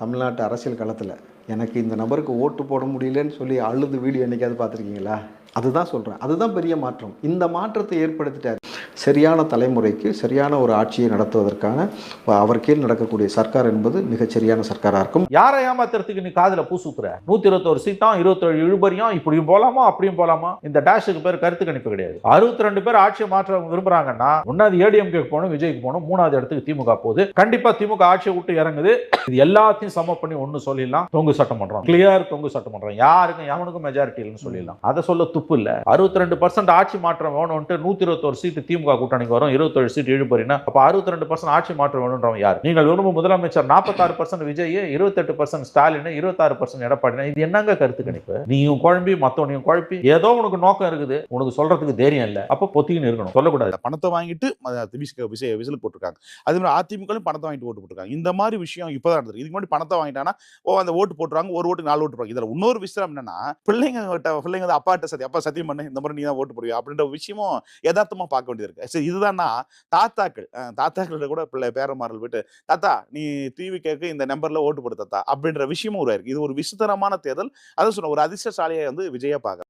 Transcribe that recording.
தமிழ்நாட்டு அரசியல் களத்தில் எனக்கு இந்த நபருக்கு ஓட்டு போட முடியலன்னு சொல்லி அழுது வீடியோ என்னைக்காவது பார்த்துருக்கீங்களா? அதுதான் சொல்கிறேன். அதுதான் பெரிய மாற்றம். இந்த மாற்றத்தை ஏற்படுத்திட்டார். சரியான தலைமுறைக்கு சரியான ஒரு ஆட்சியை நடத்துவதற்கான அவர் கீழ் நடக்கக்கூடிய சர்க்கார் என்பது மிகச்சரியான சர்க்காராக இருக்கும். யாரை ஏமாத்துறதுக்கு நீ காதுல பூசுக்குற? 121 சீட்டாம், 27 இழுபறியும், இப்படியும் போலாமா அப்படியும் போலாமா? இந்த டேஷுக்கு பேர் கருத்து கணிப்பு கிடையாது. 62 பேர் ஆட்சியை மாற்ற விரும்புறாங்கன்னா ஒன்னாவது ஏடிஎம்கே போகணும், விஜய்க்கு போகணும், மூணாவது இடத்துக்கு திமுக போகுது. கண்டிப்பா திமுக ஆட்சியை விட்டு இறங்குது. இது எல்லாத்தையும் சம பண்ணி ஒன்னு சொல்லிடலாம், தொங்கு சட்டமன்றம், கிளியர் தொங்கு சட்டமன்றம், யாருக்கும் எவனுக்கும் மெஜாரிட்டி இல்லைன்னு சொல்லிடலாம். அதை சொல்ல துப்பு இல்ல. 62% ஆட்சி மாற்றம் வேணும்ட்டு 121 சீட்டு திமுக கூட்டணிக்கு வரும், 27 சீட்டு இழுபறினா அப்ப 62% ஆட்சி மாற்றம் வேணும்ன்றவன் யார்? நீங்கள் விரும்பும் முதலமைச்சர் 46% விஜய், 28% ஸ்டாலின், 26% எடப்பாடி. இது என்னங்க கருத்து கணிப்பு? நீயும் குழம்பி மத்தவனையும் குழப்பி ஏதோ உனக்கு நோக்கம் இருக்குது, உனக்கு சொல்றதுக்கு தைரியம் இல்ல, அப்ப பொத்தின்னு இருக்கணும், சொல்லக்கூடாது. பணத்தை வாங்கிட்டு விசில் போட்டிருக்காங்க. அது மாதிரி அதிமுக பணத்தை வாங்கிட்டு ஓட்டு போட்டிருக்காங்க. இந்த மாதிரி விஷயம் இப்பதான் நடந்தது. இதுக்கு முன்னாடி பணத்தை வாங்கிட்டானா அந்த ஓட்டு போட்டுருவாங்க, ஒரு ஓட்டு 4 ஓட்டு போடுறாங்க. இதுல இன்னொரு விஷயம் என்னன்னா, பிள்ளைங்க அப்பாட்ட அப்பா சத்தியம் பண்ணு, இந்த மாதிரி நீ தான் ஓட்டு போடுவியா அப்படின்ற விஷயமும் யதார்த்தமா பார்க்க வேண்டியது இருக்கு. சரி, இதுதான்னா தாத்தாக்கள் கூட பிள்ளை பேரமாறல் விட்டு, தாத்தா நீ டிவி கேட்க இந்த நம்பர்ல ஓட்டு போடு தாத்தா அப்படின்ற விஷயமும் உருவாயிருக்கு. இது ஒரு விசித்திரமான தேர்தல். அதை சொன்ன ஒரு அதிர்ஷ்டசாலியை விஜயா பார்க்க